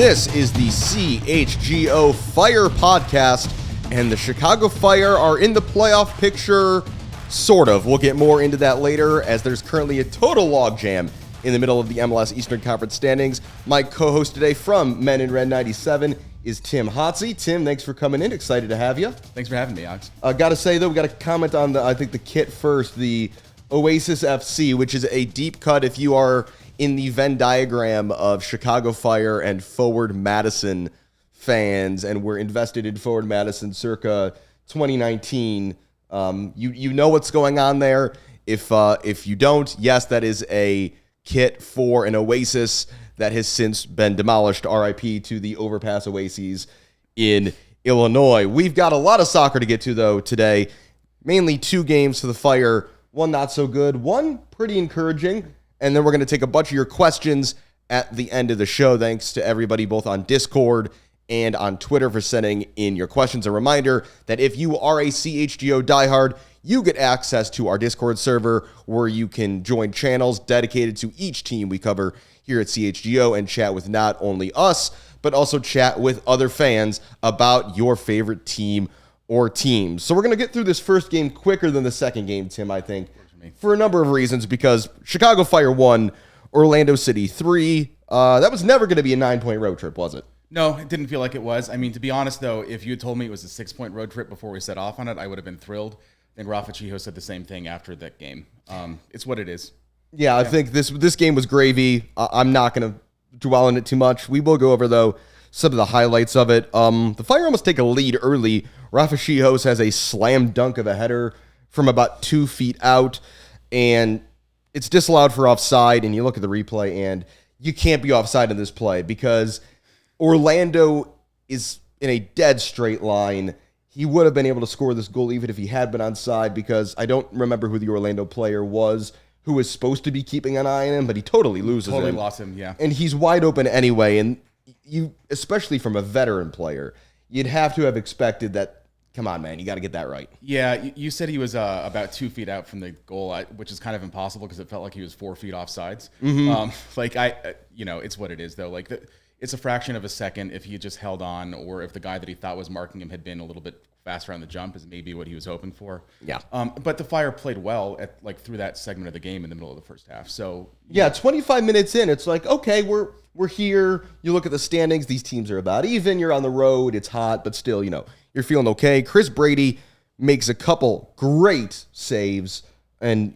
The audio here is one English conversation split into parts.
This is the CHGO Fire podcast, and the Chicago Fire are in the playoff picture, sort of. We'll get more into that later, as there's currently a total logjam in the middle of the MLS Eastern Conference standings. My co-host today from Men in Red 97 is Tim Holtze. Tim, thanks for coming in. Excited to have you. Thanks for having me, Alex. Gotta say, though, we got to comment on the kit first, the Oasis FC, which is a deep cut if you are in the Venn diagram of Chicago Fire and Forward Madison fans, and we're invested in Forward Madison circa 2019. You know what's going on there. If you don't, yes, that is a kit for an Oasis that has since been demolished. RIP to the Overpass Oases in Illinois. We've got a lot of soccer to get to, though, today. Mainly two games for the Fire. One not so good, one pretty encouraging. And then we're going to take a bunch of your questions at the end of the show. Thanks to everybody both on Discord and on Twitter for sending in your questions. A reminder that if you are a CHGO diehard, you get access to our Discord server where you can join channels dedicated to each team we cover here at CHGO and chat with not only us, but also chat with other fans about your favorite team or teams. So we're going to get through this first game quicker than the second game, Tim, I think, for a number of reasons, because Chicago Fire 1, Orlando City 3. That was never going to be a 9-point road trip, was it? No, it didn't feel like it was. I mean, to be honest, though, if you had told me it was a 6-point road trip before we set off on it, I would have been thrilled. I think Rafa Chiho said the same thing after that game. It's what it is. Yeah, I think this game was gravy. I'm not going to dwell on it too much. We will go over, though, some of the highlights of it. The Fire almost take a lead early. Rafa Chiho has a slam dunk of a header from about 2 feet out, and it's disallowed for offside, and you look at the replay, and you can't be offside in this play because Orlando is in a dead straight line. He would have been able to score this goal even if he had been onside, because I don't remember who the Orlando player was who was supposed to be keeping an eye on him, but he totally loses him. Totally lost him, yeah. And he's wide open anyway, and you, especially from a veteran player, you'd have to have expected that. Come on, man, you got to get that right. Yeah, you said he was about 2 feet out from the goal, which is kind of impossible because it felt like he was 4 feet offsides. Mm-hmm. It's what it is, though. Like, it's a fraction of a second if he just held on, or if the guy that he thought was marking him had been a little bit faster on the jump, is maybe what he was hoping for. Yeah. But the Fire played well through that segment of the game in the middle of the first half. So yeah, 25 minutes in, it's like, okay, we're here. You look at the standings; these teams are about even. You're on the road; it's hot, but still, you're feeling okay. Chris Brady makes a couple great saves, and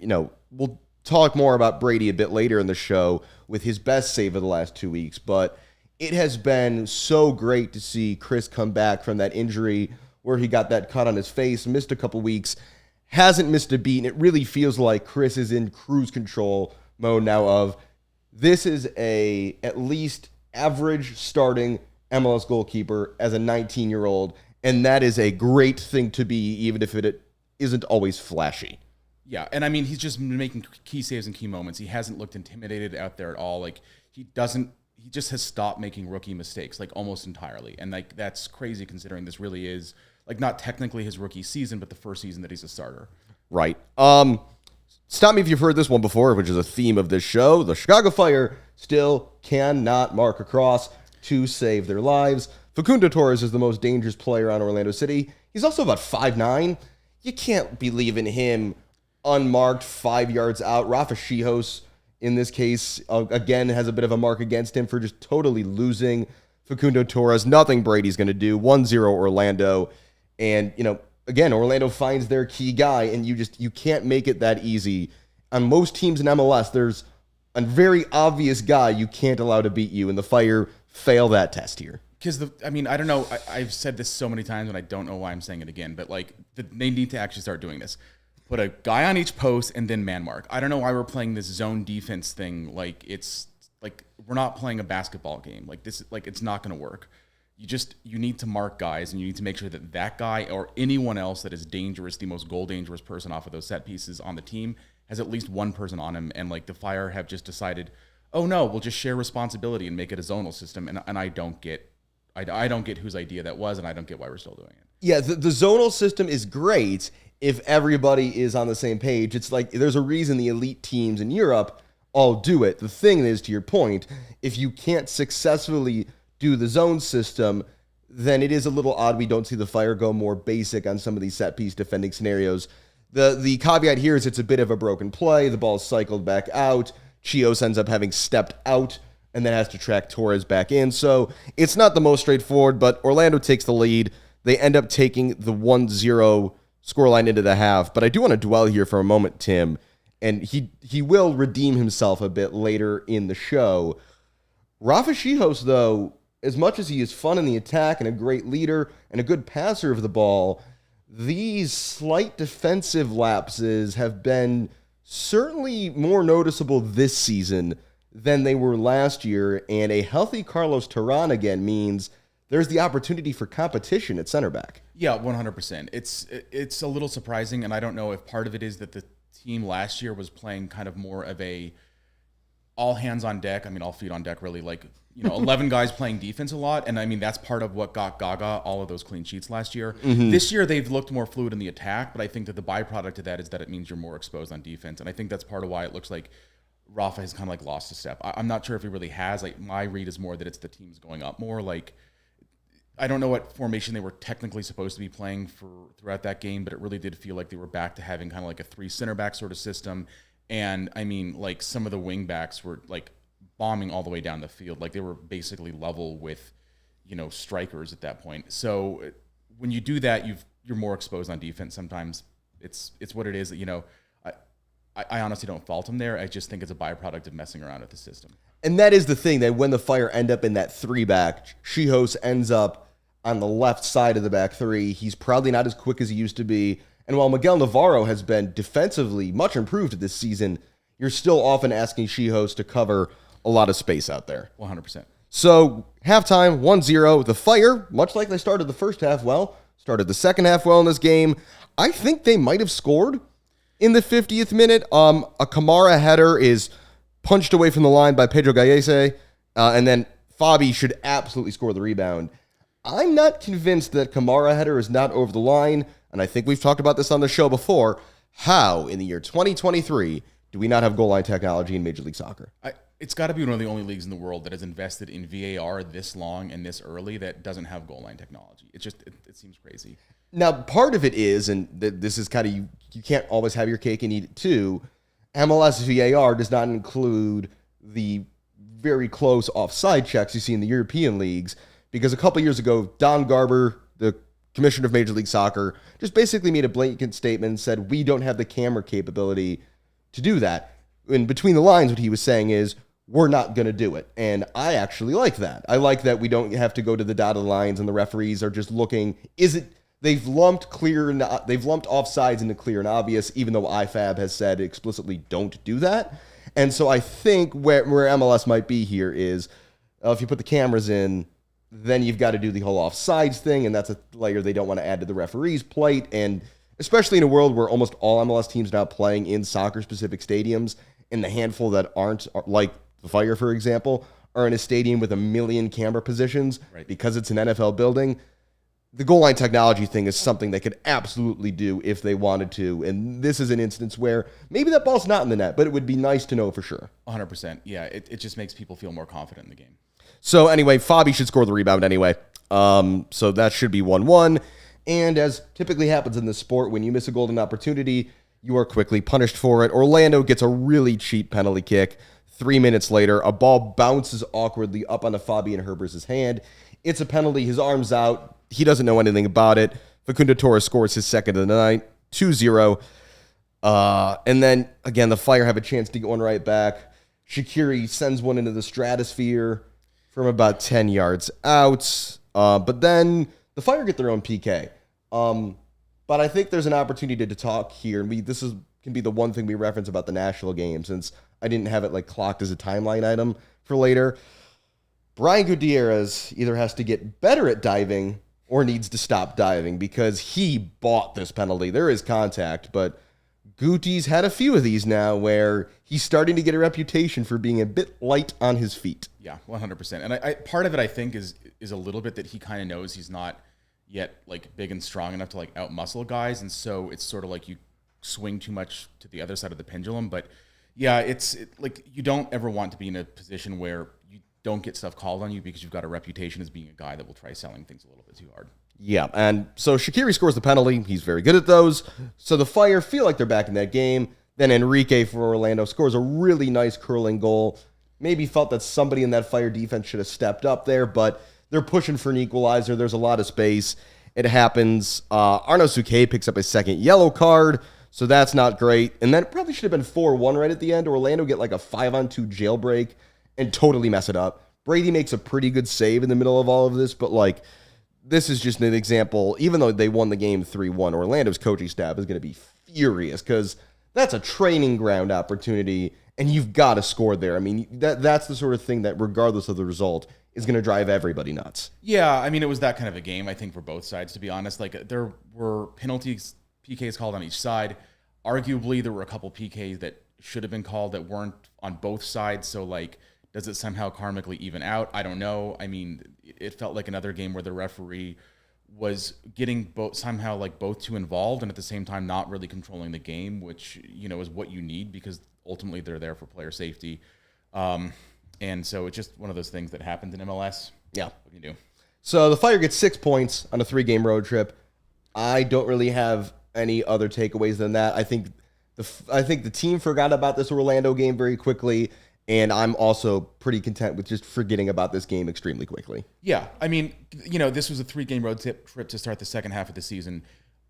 we'll talk more about Brady a bit later in the show with his best save of the last 2 weeks. But it has been so great to see Chris come back from that injury where he got that cut on his face, missed a couple weeks, hasn't missed a beat, and it really feels like Chris is in cruise control mode now of this is a at least average starting MLS goalkeeper as a 19-year-old, and that is a great thing to be, even if it isn't always flashy. Yeah, and I mean, he's just making key saves in key moments. He hasn't looked intimidated out there at all. Like, he just has stopped making rookie mistakes, like, almost entirely. And, like, that's crazy considering this really is, like, not technically his rookie season, but the first season that he's a starter. Right. Stop me if you've heard this one before, which is a theme of this show. The Chicago Fire still cannot mark across to save their lives. Facundo Torres is the most dangerous player on Orlando City. He's also about 5'9". You can't be leaving him unmarked 5 yards out. Rafa Chiho, in this case, again, has a bit of a mark against him for just totally losing Facundo Torres. Nothing Brady's going to do. 1-0 Orlando. And, again, Orlando finds their key guy, and you can't make it that easy. On most teams in MLS, there's a very obvious guy you can't allow to beat you, and the Fire fail that test here. Because, I don't know. I've said this so many times, and I don't know why I'm saying it again, but, they need to actually start doing this. Put a guy on each post and then man mark. I don't know why we're playing this zone defense thing. We're not playing a basketball game. It's not going to work. You need to mark guys, and you need to make sure that guy or anyone else that is dangerous, the most goal dangerous person off of those set pieces on the team, has at least one person on him. And the Fire have just decided, oh no, we'll just share responsibility and make it a zonal system. And I don't get whose idea that was, and I don't get why we're still doing it. Yeah, the zonal system is great if everybody is on the same page. It's like there's a reason the elite teams in Europe all do it. The thing is, to your point, if you can't successfully do the zone system, then it is a little odd we don't see the Fire go more basic on some of these set-piece defending scenarios. The caveat here is it's a bit of a broken play. The ball is cycled back out. Chios ends up having stepped out and then has to track Torres back in. So it's not the most straightforward, but Orlando takes the lead. They end up taking the 1-0 scoreline into the half. But I do want to dwell here for a moment, Tim, and he will redeem himself a bit later in the show. Rafa Chios, though, as much as he is fun in the attack and a great leader and a good passer of the ball, these slight defensive lapses have been certainly more noticeable this season than they were last year, and a healthy Carlos Terán again means there's the opportunity for competition at center back. Yeah, 100%. It's a little surprising, and I don't know if part of it is that the team last year was playing kind of more of a all hands on deck. I mean, all feet on deck, really, 11 guys playing defense a lot. And I mean, that's part of what got Gaga all of those clean sheets last year. Mm-hmm. This year, they've looked more fluid in the attack, but I think that the byproduct of that is that it means you're more exposed on defense. And I think that's part of why it looks like Rafa has kind of lost a step. I'm not sure if he really has. My read is more that it's the team's going up more. I don't know what formation they were technically supposed to be playing throughout that game, but it really did feel like they were back to having kind of a 3 center back sort of system. And I mean, some of the wing backs were bombing all the way down the field. They were basically level with, strikers at that point. So when you do that, you're more exposed on defense. Sometimes it's what it is. I honestly don't fault him there. I just think it's a byproduct of messing around with the system. And that is the thing, that when the Fire end up in that 3-back, Chios ends up on the left side of the back 3. He's probably not as quick as he used to be. And while Miguel Navarro has been defensively much improved this season, you're still often asking Chios to cover a lot of space out there. 100%. So, halftime, 1-0. The Fire, much like they started the first half well, started the second half well in this game. I think they might have scored in the 50th minute. A Kamara header is punched away from the line by Pedro Gallese, and then Fabi should absolutely score the rebound. I'm not convinced that Kamara header is not over the line, and I think we've talked about this on the show before. How, in the year 2023, do we not have goal line technology in Major League Soccer? It's got to be one of the only leagues in the world that has invested in VAR this long and this early that doesn't have goal line technology. It seems crazy. Now, part of it is, and this is kind of, you can't always have your cake and eat it too, MLS VAR does not include the very close offside checks you see in the European leagues, because a couple years ago, Don Garber, the commissioner of Major League Soccer, just basically made a blanket statement and said, we don't have the camera capability to do that. And between the lines, what he was saying is, we're not going to do it. And I actually like that. I like that we don't have to go to the dotted lines and the referees are just looking, they've lumped offsides into clear and obvious, even though IFAB has said explicitly don't do that. And so I think where MLS might be here is, if you put the cameras in, then you've got to do the whole offsides thing, and that's a layer they don't want to add to the referee's plate. And especially in a world where almost all MLS teams are now playing in soccer-specific stadiums, and the handful that aren't, like the Fire, for example, are in a stadium with 1 million camera positions, right, because it's an NFL building. The goal line technology thing is something they could absolutely do if they wanted to. And this is an instance where maybe that ball's not in the net, but it would be nice to know for sure. 100%. Yeah, it just makes people feel more confident in the game. So anyway, Fabi should score the rebound anyway. So that should be 1-1. And as typically happens in this sport, when you miss a golden opportunity, you are quickly punished for it. Orlando gets a really cheap penalty kick. 3 minutes later, a ball bounces awkwardly up onto Fabian Herbers' hand. It's a penalty. His arm's out. He doesn't know anything about it. Facundo Torres scores his second of the night, 2-0. And then, again, the Fire have a chance to get one right back. Shaqiri sends one into the stratosphere from about 10 yards out. But then the Fire get their own PK. But I think there's an opportunity to talk here. And this can be the one thing we reference about the Nashville game, since I didn't have it clocked as a timeline item for later. Brian Gutierrez either has to get better at diving or needs to stop diving, because he bought this penalty. There is contact, but Guti's had a few of these now where he's starting to get a reputation for being a bit light on his feet. Yeah, 100%. And I part of it, I think, is a little bit that he kind of knows he's not yet big and strong enough to out-muscle guys, and so it's sort of you swing too much to the other side of the pendulum. But yeah, you don't ever want to be in a position where you don't get stuff called on you because you've got a reputation as being a guy that will try selling things a little bit too hard. Yeah, and so Shaqiri scores the penalty. He's very good at those. So the Fire feel like they're back in that game. Then Enrique for Orlando scores a really nice curling goal. Maybe felt that somebody in that Fire defense should have stepped up there, but they're pushing for an equalizer. There's a lot of space. It happens. Arnaud Souquet picks up a second yellow card, so that's not great. And then it probably should have been 4-1 right at the end. Orlando get like a 5-on-2 jailbreak and totally mess it up. Brady makes a pretty good save in the middle of all of this, but like, this is just an example. Even though they won the game 3-1, Orlando's coaching staff is going to be furious because that's a training ground opportunity, and you've got to score there. I mean, that's the sort of thing that, regardless of the result, is going to drive everybody nuts. Yeah, I mean, it was that kind of a game, I think, for both sides, to be honest. Like, there were penalties, PKs called on each side. Arguably, there were a couple PKs that should have been called that weren't on both sides. So, like, does it somehow karmically even out? I don't know. I mean, it felt like another game where the referee was getting both too involved and at the same time not really controlling the game, which, you know, is what you need because ultimately they're there for player safety. And so it's just one of those things that happens in MLS. Yeah. What can you do? So the Fire gets 6 points on a 3-game road trip. I don't really have any other takeaways than that. I think the team forgot about this Orlando game very quickly. And I'm also pretty content with just forgetting about this game extremely quickly. Yeah. I mean, you know, this was a 3-game road trip to start the second half of the season.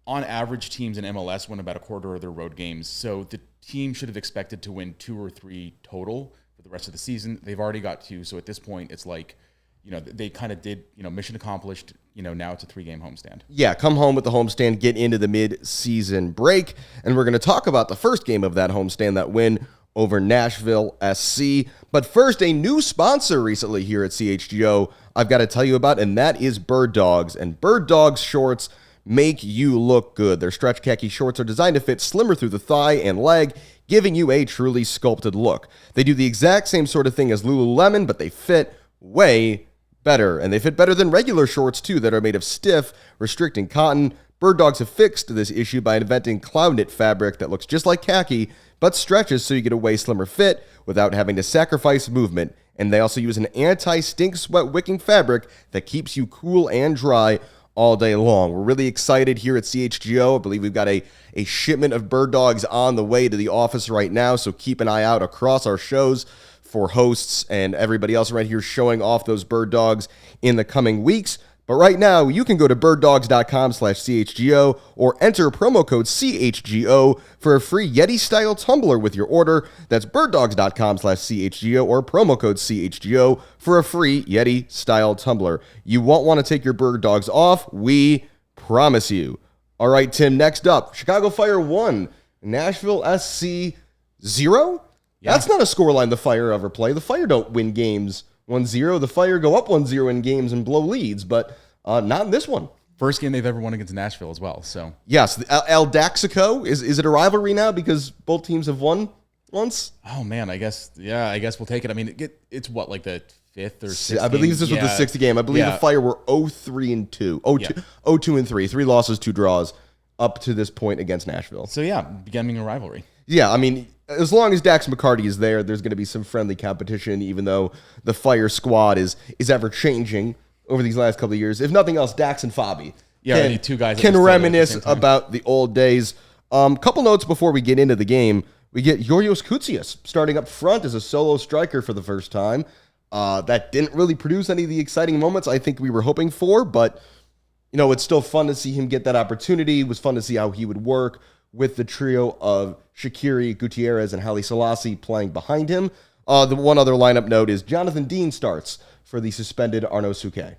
On average, teams in MLS win about a quarter of their road games. So the team should have expected to win 2 or 3 total for the rest of the season. They've already got 2. So at this point, it's like, you know, they kind of did, you know, mission accomplished. You know, now it's a 3-game homestand. Yeah, come home with the homestand, get into the mid-season break. And we're going to talk about the first game of that homestand, that win over Nashville SC. But first, a new sponsor recently here at CHGO I've got to tell you about, and that is Bird Dogs. And Bird Dogs shorts make you look good. Their stretch khaki shorts are designed to fit slimmer through the thigh and leg, giving you a truly sculpted look. They do the exact same sort of thing as Lululemon, but they fit way better. And they fit better than regular shorts, too, that are made of stiff, restricting cotton. Bird Dogs have fixed this issue by inventing cloud knit fabric that looks just like khaki, but stretches so you get a way slimmer fit without having to sacrifice movement. And they also use an anti-stink sweat wicking fabric that keeps you cool and dry all day long. We're really excited here at CHGO. I believe we've got a shipment of Bird Dogs on the way to the office right now, so keep an eye out across our shows for hosts and everybody else right here showing off those Bird Dogs in the coming weeks. But right now, you can go to birddogs.com/CHGO or enter promo code CHGO for a free Yeti-style tumbler with your order. That's birddogs.com/CHGO or promo code CHGO for a free Yeti-style tumbler. You won't want to take your Bird Dogs off. We promise you. All right, Tim, next up, Chicago Fire 1, Nashville SC 0? Yeah. That's not a scoreline the Fire ever play. The Fire don't win games 1-0. The Fire go up 1-0 in games and blow leads, but not in this one. First game they've ever won against Nashville as well. So yes, the ALLCITY, is it a rivalry now because both teams have won once? Oh man, I guess we'll take it. I mean, it's what, like the 5th or 6th? I believe this was the 6th game. I believe the Fire were 0-3-2, 0-2-3, 3 losses, 2 draws up to this point against Nashville. So yeah, beginning a rivalry. Yeah, I mean, as long as Dax McCarty is there, there's going to be some friendly competition, even though the Fire squad is ever changing over these last couple of years. If nothing else, Dax and Fabi the 2 guys can reminisce about the old days. Couple notes before we get into the game. We get Yorios Koutsias starting up front as a solo striker for the first time. That didn't really produce any of the exciting moments I think we were hoping for, but you know, it's still fun to see him get that opportunity. It was fun to see how he would work with the trio of Shaqiri, Gutierrez, and Haile Selassie playing behind him. The one other lineup note is Jonathan Dean starts for the suspended Arnaud Souquet.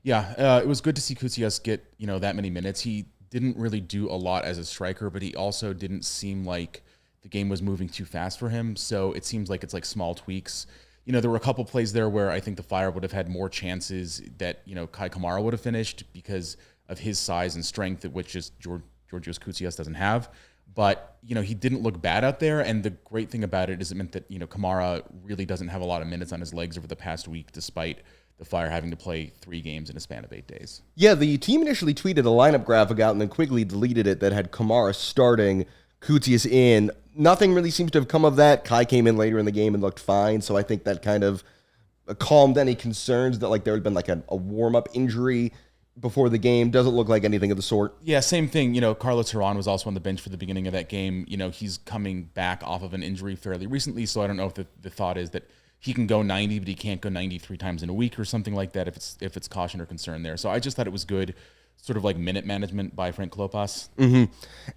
Yeah, it was good to see Koutsias get, you know, that many minutes. He didn't really do a lot as a striker, but he also didn't seem like the game was moving too fast for him. So it seems like it's like small tweaks. You know, there were a couple plays there where I think the Fire would have had more chances that, you know, Kai Kamara would have finished because of his size and strength, which is Georgios Koutsias doesn't have. But, you know, he didn't look bad out there. And the great thing about it is it meant that, you know, Kamara really doesn't have a lot of minutes on his legs over the past week, despite the Fire having to play 3 games in a span of 8 days. Yeah, the team initially tweeted a lineup graphic out and then quickly deleted it that had Kamara starting, Koutsias in. Nothing really seems to have come of that. Kai came in later in the game and looked fine. So I think that kind of calmed any concerns that like there had been like a warm-up injury before the game. Doesn't look like anything of the sort. Yeah, same thing. You know, Carlos Herrán was also on the bench for the beginning of that game. You know, he's coming back off of an injury fairly recently, so I don't know if the thought is that he can go 90, but he can't go 93 times in a week or something like that if it's caution or concern there. So I just thought it was good, sort of like minute management by Frank Klopas. Mm-hmm.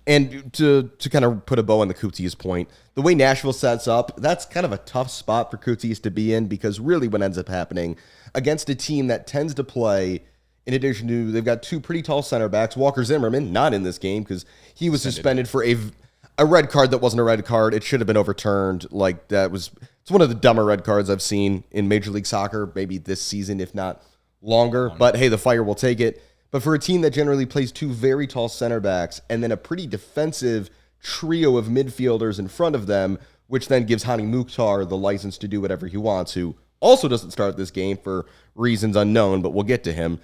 And to kind of put a bow on the Coutiers point, the way Nashville sets up, that's kind of a tough spot for Coutiers to be in, because really what ends up happening against a team that tends to play, in addition to, they've got two pretty tall center backs. Walker Zimmerman, not in this game because he was suspended for a red card that wasn't a red card. It should have been overturned. Like, it's one of the dumber red cards I've seen in Major League Soccer, maybe this season, if not longer. But hey, the Fire will take it. But for a team that generally plays two very tall center backs and then a pretty defensive trio of midfielders in front of them, which then gives Hani Mukhtar the license to do whatever he wants, who also doesn't start this game for reasons unknown, but we'll get to him.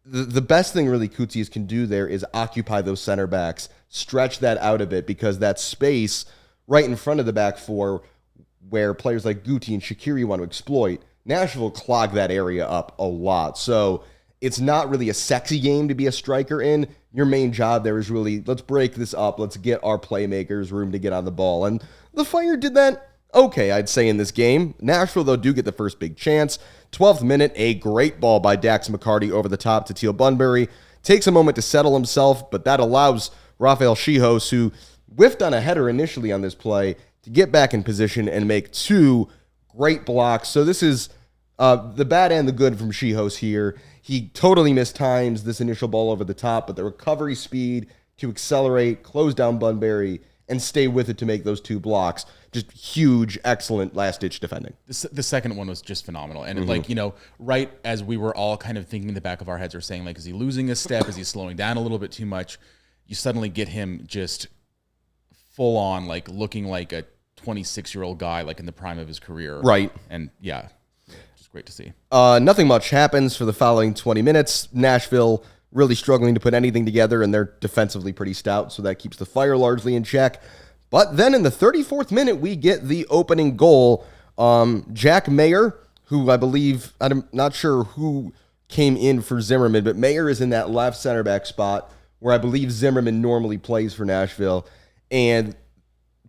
The best thing really Coutiers can do there is occupy those center backs, stretch that out a bit, because that space right in front of the back four where players like Guti and Shaqiri want to exploit, Nashville clog that area up a lot. So it's not really a sexy game to be a striker in. Your main job there is really, let's break this up. Let's get our playmakers room to get on the ball. And the Fire did that okay, I'd say, in this game. Nashville, though, do get the first big chance. 12th minute, a great ball by Dax McCarty over the top to Teal Bunbury. Takes a moment to settle himself, but that allows Rafael Schihos, who whiffed on a header initially on this play, to get back in position and make two great blocks. So this is the bad and the good from Schihos here. He totally mistimes this initial ball over the top, but the recovery speed to accelerate, close down Bunbury, and stay with it to make those two blocks. Just huge, excellent last-ditch defending. The second one was just phenomenal. And, like, you know, right as we were all kind of thinking in the back of our heads or saying, like, is he losing a step? Is he slowing down a little bit too much? You suddenly get him just full on, like, looking like a 26-year-old guy, like, in the prime of his career. Right. And, yeah, just great to see. Nothing much happens for the following 20 minutes. Nashville really struggling to put anything together, and they're defensively pretty stout, so that keeps the Fire largely in check. But then in the 34th minute, we get the opening goal. Jack Mayer, who I believe, I'm not sure who came in for Zimmerman, but Mayer is in that left center back spot where I believe Zimmerman normally plays for Nashville. And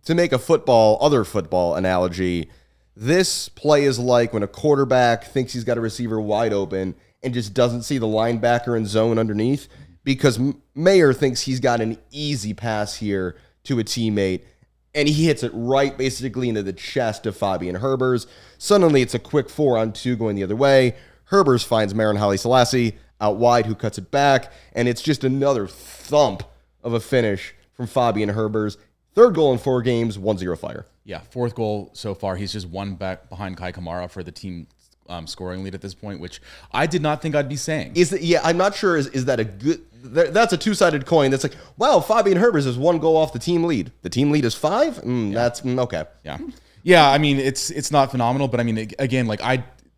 to make a other football analogy, this play is like when a quarterback thinks he's got a receiver wide open and just doesn't see the linebacker in zone underneath, because Mayer thinks he's got an easy pass here to a teammate, and he hits it right basically into the chest of Fabian Herbers. Suddenly it's a quick 4-on-2 going the other way. Herbers finds Marin Haile Selassie out wide, who cuts it back, and it's just another thump of a finish from Fabian Herbers. Third goal in 4 games, 1-0 Fire. Yeah, fourth goal so far. He's just one back behind Kai Kamara for the team scoring lead at this point, which I did not think I'd be saying. I'm not sure. Is that a good? That's a two-sided coin. That's like, wow, Fabian Herbers is 1 goal off the team lead. The team lead is 5. That's okay. Yeah. I mean, it's not phenomenal, but I mean, again, like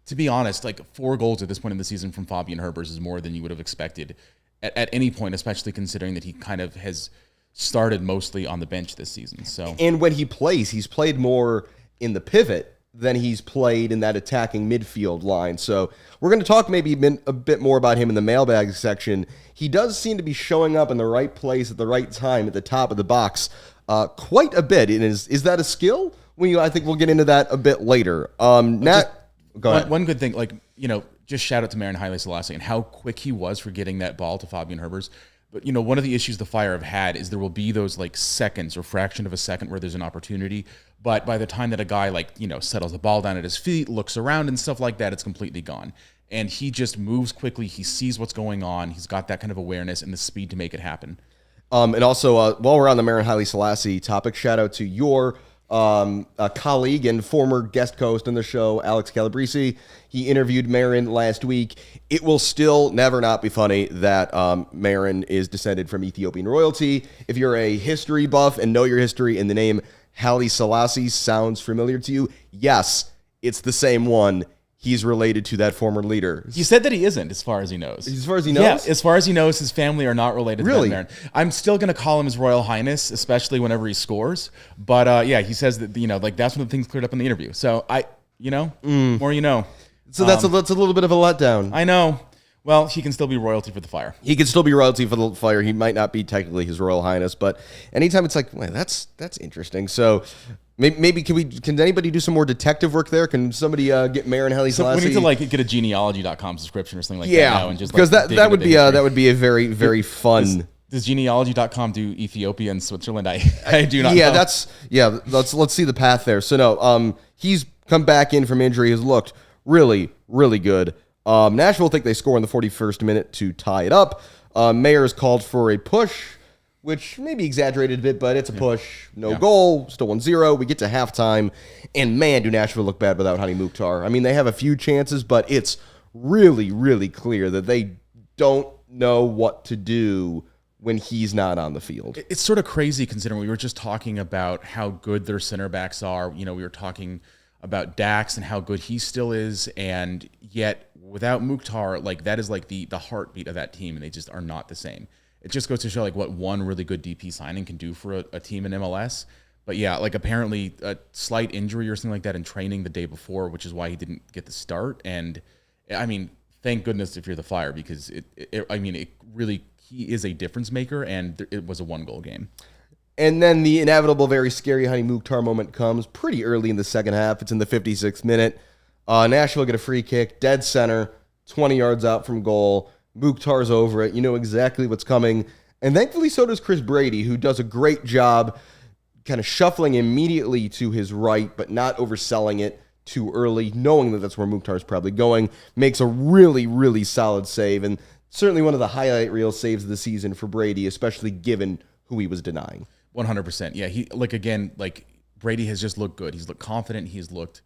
to be honest, like 4 goals at this point in the season from Fabian Herbers is more than you would have expected at any point, especially considering that he kind of has started mostly on the bench this season. So, and when he plays, he's played more in the pivot than he's played in that attacking midfield line. So we're going to talk maybe a bit more about him in the mailbag section. He does seem to be showing up in the right place at the right time at the top of the box quite a bit. Is that a skill? I think we'll get into that a bit later. Go ahead. One good thing, like, you know, just shout out to Marin Haile Selassie and how quick he was for getting that ball to Fabian Herbers. But, you know, one of the issues the Fire have had is there will be those, like, seconds or fraction of a second where there's an opportunity. But by the time that a guy, like, you know, settles the ball down at his feet, looks around and stuff like that, it's completely gone. And he just moves quickly. He sees what's going on. He's got that kind of awareness and the speed to make it happen. And also, while we're on the Marin Haile Selassie topic, shout out to your colleague and former guest host on the show, Alex Calabrese. He interviewed Marin last week. It will still never not be funny that Marin is descended from Ethiopian royalty. If you're a history buff and know your history and the name Haile Selassie sounds familiar to you, yes, it's the same one. He's related to that former leader. He said that he isn't, as far as he knows. As far as he knows? Yeah, as far as he knows, his family are not related to Marin. I'm still going to call him His Royal Highness, especially whenever he scores. But yeah, he says that, you know, like that's one of the things cleared up in the interview. So more you know. So that's a little bit of a letdown. I know. Well, he can still be royalty for the Fire. He can still be royalty for the Fire. He might not be technically His Royal Highness, but anytime it's like, well, that's interesting. So maybe can anybody do some more detective work there? Can somebody get Mayor and Haile Selassie? We need to get a genealogy.com subscription or something like that now, and just because that would be a very very fun. Does genealogy.com do Ethiopia and Switzerland? I do not. know. Let's see the path there. So no, he's come back in from injury. Has looked really really good. Nashville think they score in the 41st minute to tie it up. Mayor has called for a push, which may be exaggerated a bit, but it's a push. No goal, still 1-0. We get to halftime, and man, do Nashville look bad without Hani Mukhtar. I mean, they have a few chances, but it's really, really clear that they don't know what to do when he's not on the field. It's sort of crazy considering we were just talking about how good their center backs are. We were talking about Dax and how good he still is, and yet without Mukhtar, that is the heartbeat of that team, and they just are not the same. It just goes to show what one really good DP signing can do for a team in MLS. But yeah, apparently a slight injury or something like that in training the day before, which is why he didn't get the start. And I mean, thank goodness if you're the Fire, because it really, he is a difference maker, and it was a 1-goal game. And then the inevitable, very scary Hani Mukhtar moment comes pretty early in the second half. It's in the 56th minute. Nashville get a free kick, dead center, 20 yards out from goal. Mukhtar's over it. You know exactly what's coming. And thankfully, so does Chris Brady, who does a great job kind of shuffling immediately to his right, but not overselling it too early, knowing that that's where Mukhtar's probably going. Makes a really, really solid save, and certainly one of the highlight reel saves of the season for Brady, especially given who he was denying. 100%. Yeah, Brady has just looked good. He's looked confident. He's looked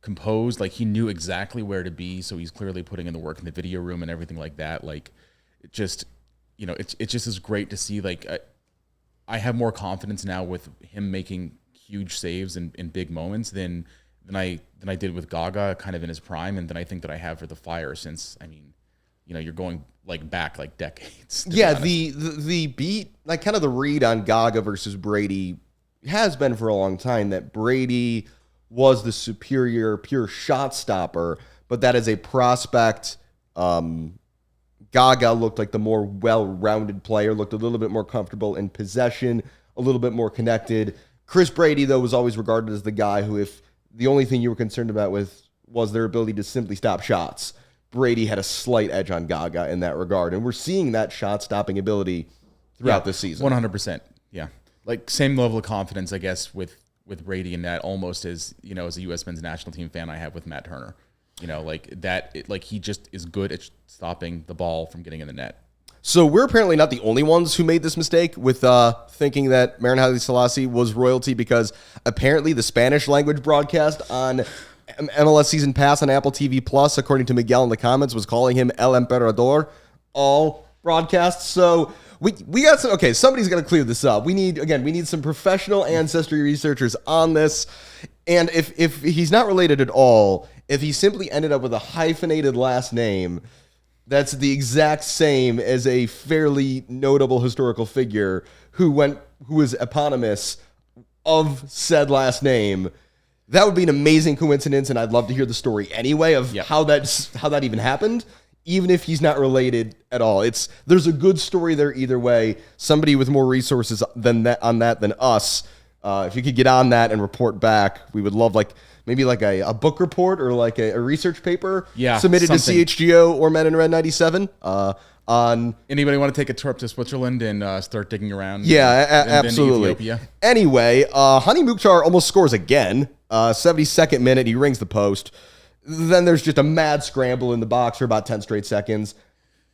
composed. He knew exactly where to be, so he's clearly putting in the work in the video room and everything like that. It just is great to see. I have more confidence now with him making huge saves in big moments than I did with Gaga kind of in his prime, and then I think that I have for the Fire since, you're going back decades. Yeah, the beat, kind of the read on Gaga versus Brady has been for a long time that Brady was the superior pure shot stopper, but that as a prospect, Gaga looked like the more well-rounded player, looked a little bit more comfortable in possession, a little bit more connected. Chris Brady, though, was always regarded as the guy who, if the only thing you were concerned about was their ability to simply stop shots, Brady had a slight edge on Gaga in that regard. And we're seeing that shot-stopping ability throughout this season. 100%, yeah. Same level of confidence, I guess, with Brady in that, almost as a U.S. men's national team fan I have with Matt Turner. He just is good at stopping the ball from getting in the net. So we're apparently not the only ones who made this mistake with thinking that Mayor and Haile Selassie was royalty, because apparently the Spanish language broadcast on MLS Season Pass on Apple TV Plus, according to Miguel in the comments, was calling him El Emperador, all broadcasts. So we got some, okay, somebody's got to clear this up. We need some professional ancestry researchers on this. And if he's not related at all, if he simply ended up with a hyphenated last name, that's the exact same as a fairly notable historical figure who was eponymous of said last name. That would be an amazing coincidence, and I'd love to hear the story anyway of how that even happened, even if he's not related at all. There's a good story there either way. Somebody with more resources than us. If you could get on that and report back, we would love maybe a book report or a research paper submitted to CHGO or Men in Red 97 on... Anybody want to take a trip to Switzerland and start digging around? Yeah, absolutely. Ethiopia? Anyway, Hani Mukhtar almost scores again. 72nd minute, he rings the post. Then there's just a mad scramble in the box for about 10 straight seconds.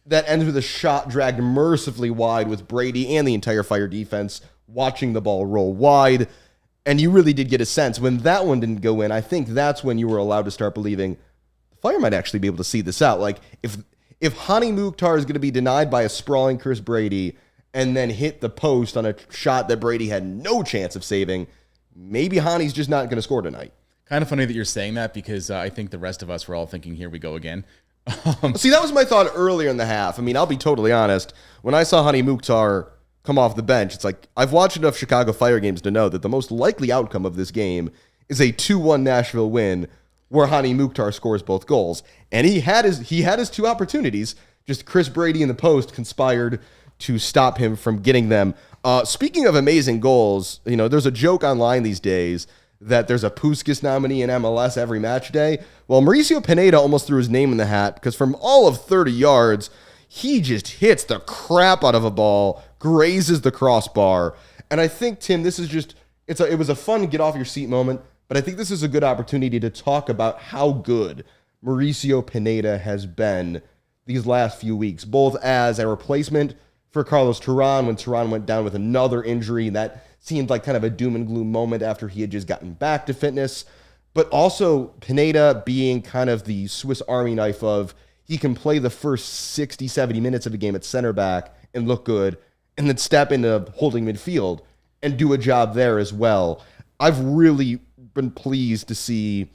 That ends with a shot dragged mercifully wide with Brady and the entire Fire defense watching the ball roll wide. And you really did get a sense when that one didn't go in. I think that's when you were allowed to start believing the Fire might actually be able to see this out. If Hani Mukhtar is going to be denied by a sprawling Chris Brady and then hit the post on a shot that Brady had no chance of saving, maybe Hani's just not going to score tonight. Kind of funny that you're saying that, because I think the rest of us were all thinking, here we go again. See, that was my thought earlier in the half. I'll be totally honest. When I saw Hani Mukhtar come off the bench, it's I've watched enough Chicago Fire games to know that the most likely outcome of this game is a 2-1 Nashville win where Hani Mukhtar scores both goals. And he had his two opportunities. Just Chris Brady in the post conspired to stop him from getting them. Speaking of amazing goals, there's a joke online these days that there's a Puskas nominee in MLS every match day. Well, Mauricio Pineda almost threw his name in the hat because from all of 30 yards, he just hits the crap out of a ball, grazes the crossbar. And I think, Tim, this is just, it was a fun get off your seat moment, but I think this is a good opportunity to talk about how good Mauricio Pineda has been these last few weeks, both as a replacement for Carlos Terán when Terán went down with another injury. That seemed like kind of a doom and gloom moment after he had just gotten back to fitness. But also Pineda being kind of the Swiss Army knife of he can play the first 60, 70 minutes of a game at center back and look good, and then step into holding midfield and do a job there as well. I've really been pleased to see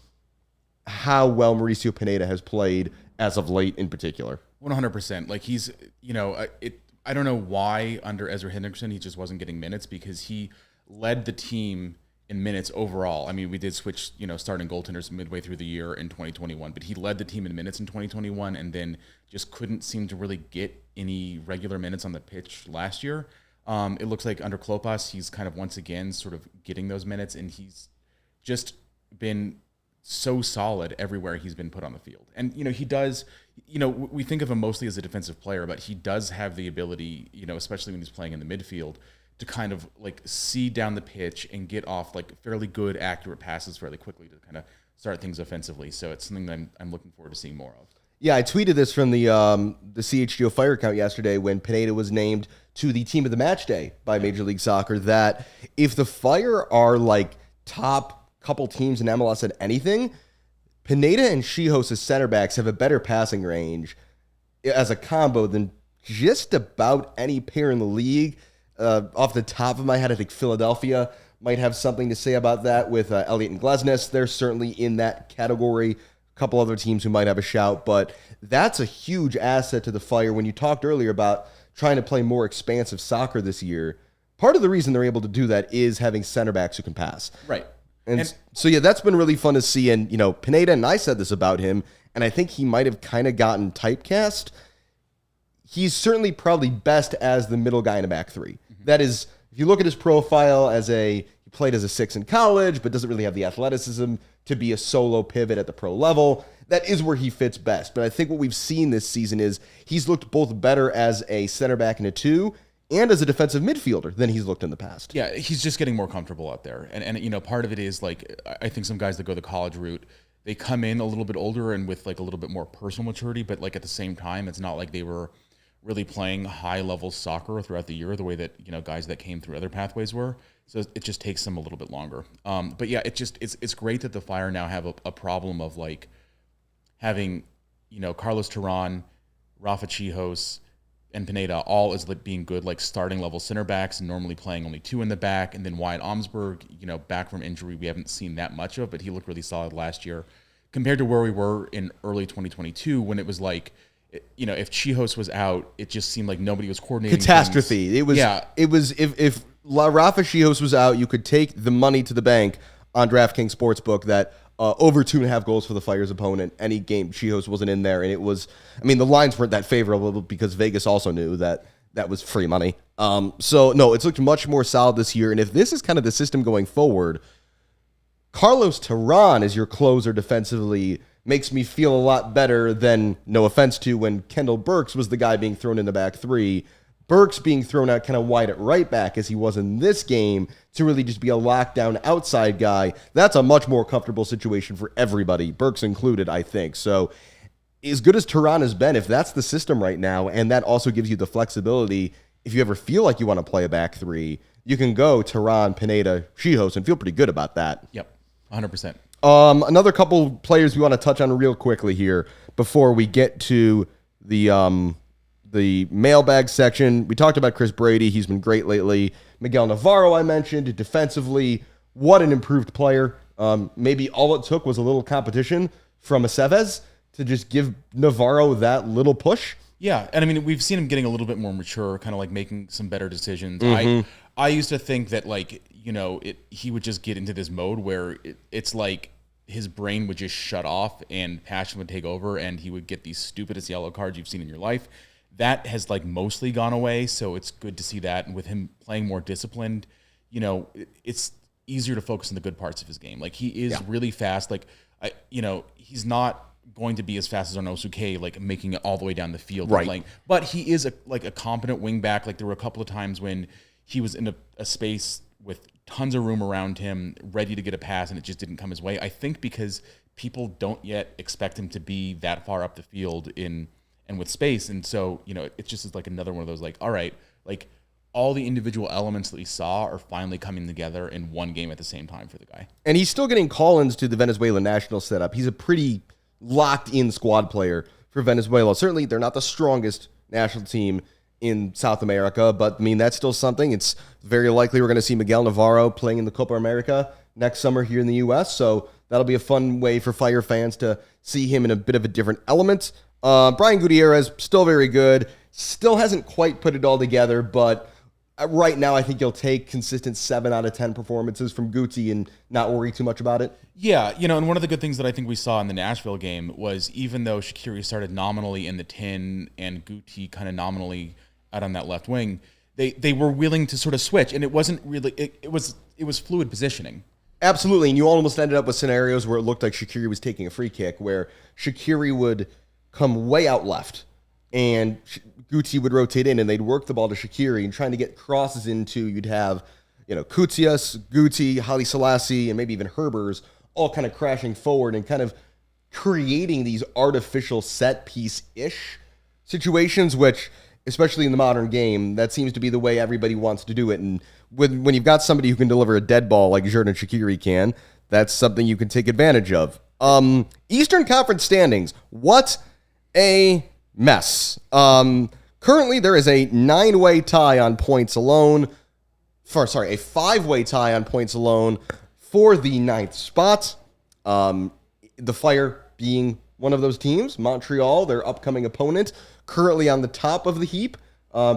how well Mauricio Pineda has played as of late in particular. 100%. Like he's, I don't know why under Ezra Henderson he just wasn't getting minutes, because he led the team in minutes overall. I mean, we did switch, starting goaltenders midway through the year in 2021, but he led the team in minutes in 2021 and then just couldn't seem to really get any regular minutes on the pitch last year. It looks like under Klopas, he's kind of once again sort of getting those minutes, and he's just been so solid everywhere he's been put on the field. And, he does, we think of him mostly as a defensive player, but he does have the ability, especially when he's playing in the midfield, to kind of like see down the pitch and get off like fairly good, accurate passes fairly quickly to kind of start things offensively. So it's something that I'm looking forward to seeing more of. Yeah, I tweeted this from the CHGO Fire account yesterday when Pineda was named to the team of the match day by Major League Soccer, that if the Fire are like top couple teams in MLS at anything, Pineda and Chihos as center backs have a better passing range as a combo than just about any pair in the league. Off the top of my head, I think Philadelphia might have something to say about that with Elliott and Glesnes. They're certainly in that category. A couple other teams who might have a shout, but that's a huge asset to the Fire. When you talked earlier about trying to play more expansive soccer this year, part of the reason they're able to do that is having center backs who can pass. Right. And so, yeah, that's been really fun to see. And, Pineda, and I said this about him, and I think he might have kind of gotten typecast. He's certainly probably best as the middle guy in a back three. Mm-hmm. That is, if you look at his profile he played as a 6 in college, but doesn't really have the athleticism to be a solo pivot at the pro level. That is where he fits best. But I think what we've seen this season is he's looked both better as a center back in a 2 and as a defensive midfielder than he's looked in the past. Yeah, he's just getting more comfortable out there. And part of it is like, I think some guys that go the college route, they come in a little bit older and with like a little bit more personal maturity, but like at the same time, it's not like they were really playing high level soccer throughout the year the way that, guys that came through other pathways were. So it just takes them a little bit longer. But yeah, it's great that the Fire now have a problem of like having, Carlos Terán, Rafa Chihos, and Pineda all as like being good, like starting level center backs and normally playing only 2 in the back. And then Wyatt Omsberg, back from injury, we haven't seen that much of, but he looked really solid last year compared to where we were in early 2022 when it was like, if Chihos was out, it just seemed like nobody was coordinating. Catastrophe. Things. It was if Rafa Chihos was out, you could take the money to the bank on DraftKings Sportsbook that over 2.5 goals for the Fire's opponent any game Chihos wasn't in there. And it was, the lines weren't that favorable because Vegas also knew that was free money. So no, it's looked much more solid this year. And if this is kind of the system going forward, Carlos Terán as your closer defensively makes me feel a lot better than, no offense to, when Kendall Burks was the guy being thrown in the back 3. Burks being thrown out kind of wide at right back as he was in this game to really just be a lockdown outside guy. That's a much more comfortable situation for everybody, Burks included, I think. So as good as Terán has been, if that's the system right now, and that also gives you the flexibility, if you ever feel like you want to play a back 3, you can go Terán, Pineda, Chihos, and feel pretty good about that. Yep, 100%. Another couple players we want to touch on real quickly here before we get to the mailbag section. We talked about Chris Brady. He's been great lately. Miguel Navarro, I mentioned. Defensively, what an improved player. Maybe all it took was a little competition from Aceves to just give Navarro that little push. Yeah, and we've seen him getting a little bit more mature, kind of like making some better decisions. Mm-hmm. I used to think that he would just get into this mode where it's like his brain would just shut off and passion would take over and he would get the stupidest yellow cards you've seen in your life. That has like mostly gone away, so it's good to see that. And with him playing more disciplined, it's easier to focus on the good parts of his game. Like he is really fast. Like he's not going to be as fast as Onosuke, like making it all the way down the field, right? Playing, but he is a competent wing back. Like there were a couple of times when he was in a space with tons of room around him, ready to get a pass, and it just didn't come his way. I think because people don't yet expect him to be that far up the field and with space, and so it just is like another one of those like, all right, like all the individual elements that we saw are finally coming together in one game at the same time for the guy. And he's still getting call-ins to the Venezuela national setup. He's a pretty locked-in squad player for Venezuela. Certainly, they're not the strongest national team in South America, but I mean, that's still something. It's very likely we're going to see Miguel Navarro playing in the Copa America next summer here in the U.S., so that'll be a fun way for Fire fans to see him in a bit of a different element. Brian Gutierrez, still very good, still hasn't quite put it all together, but right now I think you'll take consistent 7 out of 10 performances from Guti and not worry too much about it. Yeah, and one of the good things that I think we saw in the Nashville game was even though Shaqiri started nominally in the 10 and Guti kind of nominally out on that left wing, they were willing to sort of switch, and it wasn't really it was fluid positioning. Absolutely, and you almost ended up with scenarios where it looked like Shaqiri was taking a free kick, where Shaqiri would come way out left, and Guti would rotate in, and they'd work the ball to Shaqiri, and trying to get crosses into, you'd have Kutias, Guti, Haile Selassie, and maybe even Herbers all kind of crashing forward and kind of creating these artificial set piece-ish situations, which, especially in the modern game, that seems to be the way everybody wants to do it. And when you've got somebody who can deliver a dead ball like Xherdan Shaqiri can, that's something you can take advantage of. Eastern Conference standings. What a mess. Currently, there is a 9-way tie on points alone. A 5-way tie on points alone for the 9th spot. The Fire being one of those teams. Montreal, their upcoming opponent, currently on the top of the heap,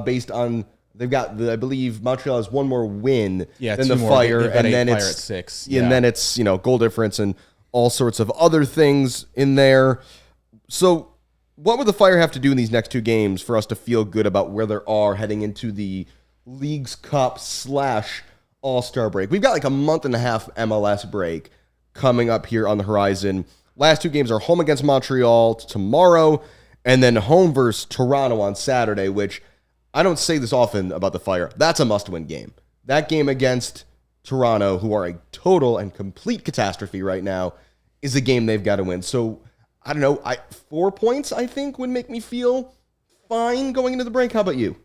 based on they've got I believe Montreal has one more win than the Fire, and then it's at 6. And then it's goal difference and all sorts of other things in there. So what would the Fire have to do in these next 2 games for us to feel good about where they are heading into the Leagues Cup / All-Star break? We've got like a month and a half MLS break coming up here on the horizon. Last 2 games are home against Montreal tomorrow, and then home versus Toronto on Saturday, which I don't say this often about the Fire. That's a must-win game. That game against Toronto, who are a total and complete catastrophe right now, is a game they've got to win. So, I don't know. 4 points, I think, would make me feel fine going into the break. How about you?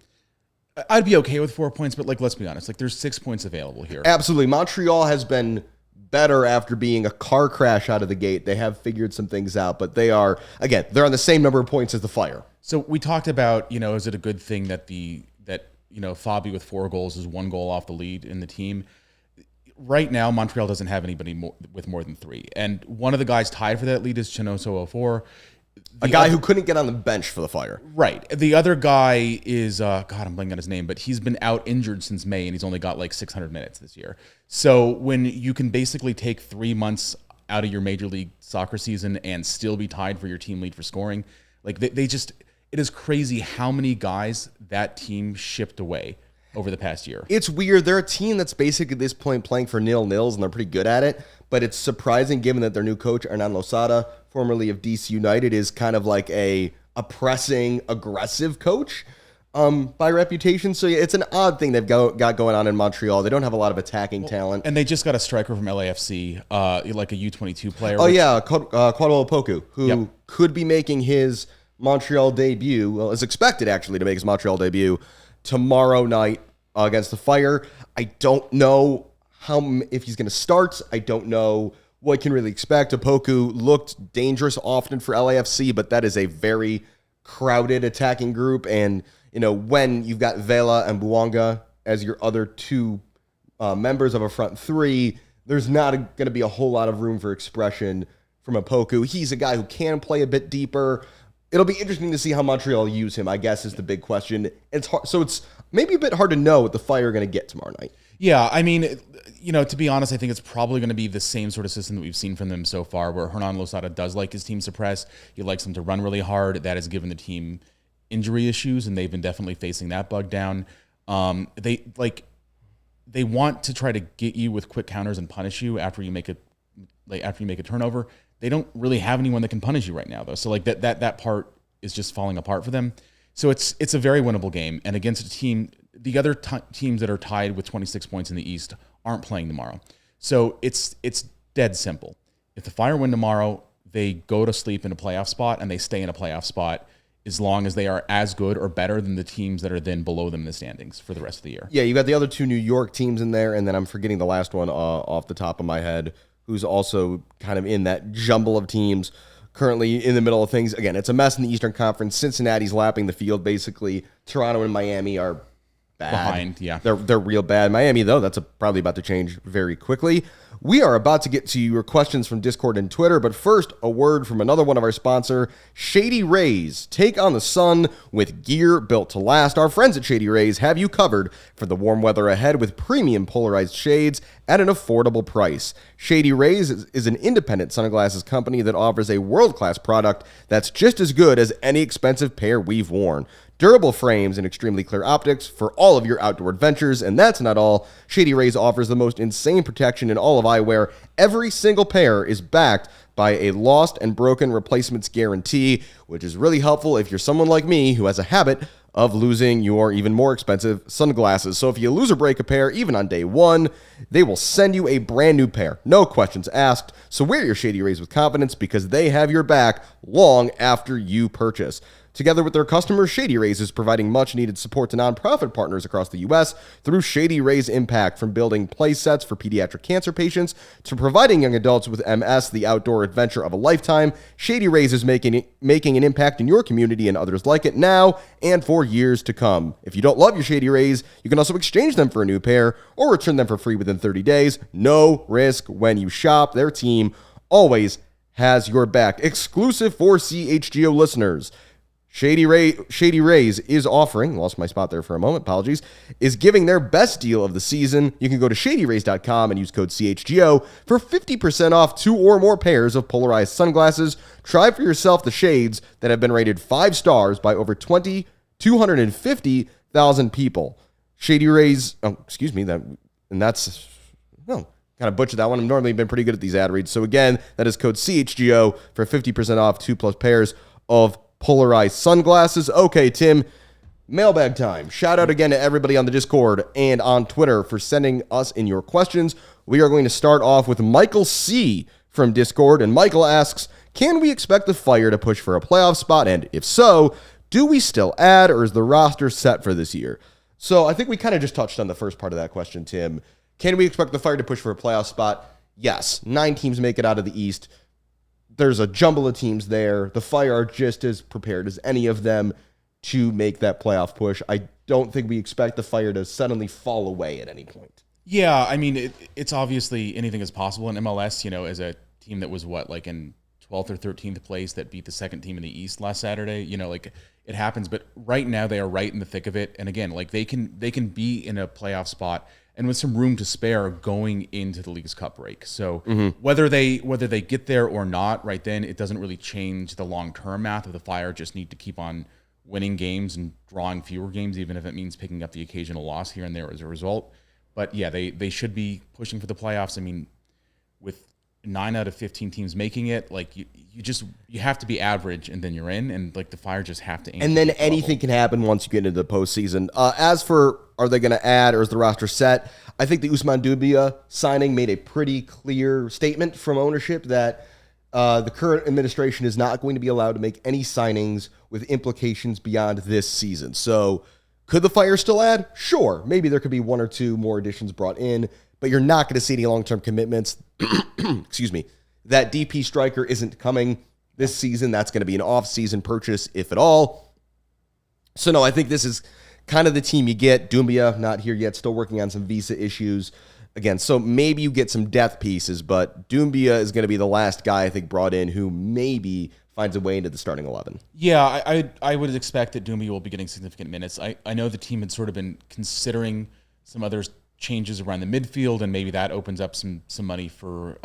I'd be okay with 4 points, but let's be honest. There's 6 points available here. Absolutely. Montreal has been better after being a car crash out of the gate. They have figured some things out, but they're on the same number of points as the Fire. So we talked about, is it a good thing that Fabi with 4 goals is 1 goal off the lead in the team? Right now, Montreal doesn't have anybody with more than 3. And one of the guys tied for that lead is Chinoso 04. A guy who couldn't get on the bench for the Fire. Right. The other guy is, I'm blanking on his name, but he's been out injured since May, and he's only got 600 minutes this year. So when you can basically take 3 months out of your Major League Soccer season and still be tied for your team lead for scoring, it is crazy how many guys that team shipped away over the past year. It's weird. They're a team that's basically at this point playing for nil-nils, and they're pretty good at it. But it's surprising given that their new coach, Hernan Losada, formerly of DC United, is kind of like a pressing, aggressive coach by reputation. So it's an odd thing they've got going on in Montreal. They don't have a lot of attacking talent. And they just got a striker from LAFC, like a U22 player. Kwadwo Opoku, who could be making his Montreal debut, well, is expected actually to make his Montreal debut tomorrow night against the Fire. I don't know if he's going to start. I don't know what I can really expect. Opoku looked dangerous often for LAFC, but that is a very crowded attacking group. And, when you've got Vela and Buanga as your other 2 members of a front 3, there's not going to be a whole lot of room for expression from Opoku. He's a guy who can play a bit deeper. It'll be interesting to see how Montreal use him, I guess, is the big question. It's hard, so it's maybe a bit hard to know what the Fire are going to get tomorrow night. Yeah, I mean, to be honest, I think it's probably going to be the same sort of system that we've seen from them so far, where Hernan Losada does like his team suppressed. He likes them to run really hard. That has given the team injury issues, and they've been definitely facing that bug down. They want to try to get you with quick counters and punish you after you make a turnover. They don't really have anyone that can punish you right now, though. So like that part is just falling apart for them. So it's a very winnable game, and against a team. The other teams that are tied with 26 points in the East aren't playing tomorrow. So it's dead simple. If the Fire win tomorrow, they go to sleep in a playoff spot, and they stay in a playoff spot as long as they are as good or better than the teams that are then below them in the standings for the rest of the year. Yeah, you got the other two New York teams in there, and then I'm forgetting the last one off the top of my head, who's also kind of in that jumble of teams currently in the middle of things. Again, it's a mess in the Eastern Conference. Cincinnati's lapping the field, basically. Toronto and Miami are bad. Behind, yeah. They're real bad. Miami, though, that's probably about to change very quickly. We are about to get to your questions from Discord and Twitter, but first, a word from another one of our sponsor, Shady Rays. Take on the sun with gear built to last. Our friends at Shady Rays have you covered for the warm weather ahead with premium polarized shades at an affordable price. Shady Rays is an independent sunglasses company that offers a world-class product that's just as good as any expensive pair we've worn. Durable frames and extremely clear optics for all of your outdoor adventures, and that's not all. Shady Rays offers the most insane protection in all of eyewear. Every single pair is backed by a lost and broken replacements guarantee, which is really helpful if you're someone like me who has a habit of losing your even more expensive sunglasses. So if you lose or break a pair, even on day one, they will send you a brand new pair. No questions asked. So wear your Shady Rays with confidence because they have your back long after you purchase. Together with their customers, Shady Rays is providing much-needed support to nonprofit partners across the U.S. through Shady Rays Impact, from building play sets for pediatric cancer patients to providing young adults with MS the outdoor adventure of a lifetime. Shady Rays is making an impact in your community and others like it now and for years to come. If you don't love your Shady Rays, you can also exchange them for a new pair or return them for free within 30 days. No risk when you shop. Their team always has your back. Exclusive for CHGO listeners. Shady Rays is offering, lost my spot there for a moment, apologies, is giving their best deal of the season. You can go to shadyrays.com and use code CHGO for 50% off 2 or more pairs of polarized sunglasses. Try for yourself the shades that have been rated 5 stars by over 250,000 people. Shady Rays, kind of butchered that one. I've normally been pretty good at these ad reads. So again, that is code CHGO for 50% off 2+ pairs of polarized sunglasses. Okay, Tim, mailbag time. Shout out again to everybody on the Discord and on Twitter for sending us in your questions. We are going to start off with Michael C. from Discord, and Michael asks, can we expect the Fire to push for a playoff spot? And if so, do we still add, or is the roster set for this year? So I think we kind of just touched on the first part of that question, Tim. Can we expect the Fire to push for a playoff spot? Yes. 9 teams make it out of the East. There's a jumble of teams there. The Fire are just as prepared as any of them to make that playoff push. I don't think we expect the Fire to suddenly fall away at any point. Yeah, I mean, it's obviously anything is possible in MLS, as a team that was in 12th or 13th place that beat the second team in the East last Saturday, it happens. But right now they are right in the thick of it. And again, they can be in a playoff spot and with some room to spare going into the League's Cup break. So whether they get there or not, right then, it doesn't really change the long-term math of the Fire. Just need to keep on winning games and drawing fewer games, even if it means picking up the occasional loss here and there as a result. But yeah, they should be pushing for the playoffs. I mean, with 9 out of 15 teams making it, you have to be average and then you're in, and the Fire just have to aim. And then anything can happen once you get into the postseason. As for are they going to add, or is the roster set? I think the Ousmane Doumbia signing made a pretty clear statement from ownership that the current administration is not going to be allowed to make any signings with implications beyond this season. So could the Fire still add? Sure. Maybe there could be 1 or 2 more additions brought in, but you're not going to see any long-term commitments. Excuse me. That DP striker isn't coming this season. That's going to be an off-season purchase, if at all. So no, I think this is kind of the team you get. Doumbia, not here yet, still working on some visa issues. Again, so maybe you get some depth pieces, but Doumbia is going to be the last guy, I think, brought in who maybe finds a way into the starting 11. Yeah, I would expect that Doumbia will be getting significant minutes. I know the team had sort of been considering some other changes around the midfield, and maybe that opens up some money for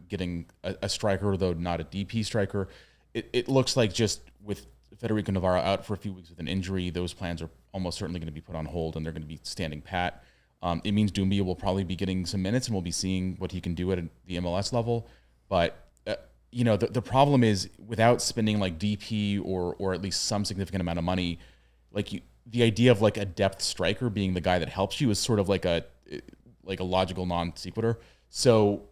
getting a striker, though not a DP striker. It looks like just with Federico Navarro out for a few weeks with an injury, those plans are almost certainly going to be put on hold, and they're going to be standing pat. It means Doumbia will probably be getting some minutes, and we'll be seeing what he can do at the MLS level. But the problem is, without spending like DP or at least some significant amount of money, the idea of like a depth striker being the guy that helps you is sort of like a logical non sequitur. So